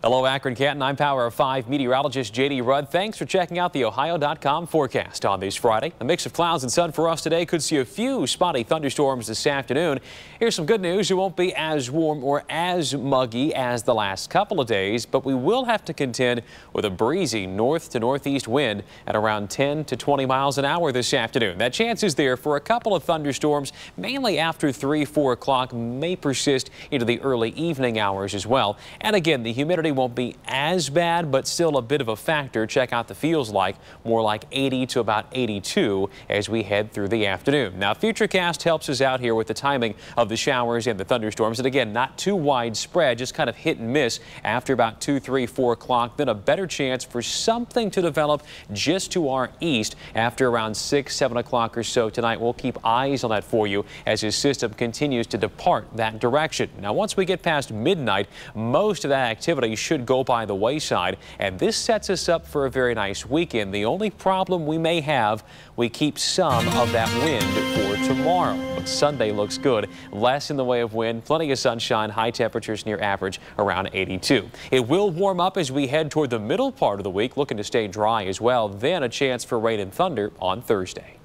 Hello, Akron, Canton. I'm Power of 5 meteorologist J.D. Rudd. Thanks for checking out the Ohio.com forecast on this Friday. A mix of clouds and sun for us today. Could see a few spotty thunderstorms this afternoon. Here's some good news. It won't be as warm or as muggy as the last couple of days, but we will have to contend with a breezy north to northeast wind at around 10 to 20 miles an hour this afternoon. That chance is there for a couple of thunderstorms, mainly after 4 o'clock, may persist into the early evening hours as well. And again, the humidity won't be as bad, but still a bit of a factor. Check out the feels like, more like 80 to about 82 as we head through the afternoon. Now, Futurecast helps us out here with the timing of the showers and the thunderstorms. And again, not too widespread, just kind of hit and miss after about 2, 3, 4 o'clock. Then a better chance for something to develop just to our east after around 6, 7 o'clock or so tonight. We'll keep eyes on that for you as his system continues to depart that direction. Now, once we get past midnight, most of that activity should go by the wayside, and this sets us up for a very nice weekend. The only problem we may have, we keep some of that wind for tomorrow, but Sunday looks good. Less in the way of wind, plenty of sunshine, high temperatures near average around 82. It will warm up as we head toward the middle part of the week, looking to stay dry as well. Then a chance for rain and thunder on Thursday.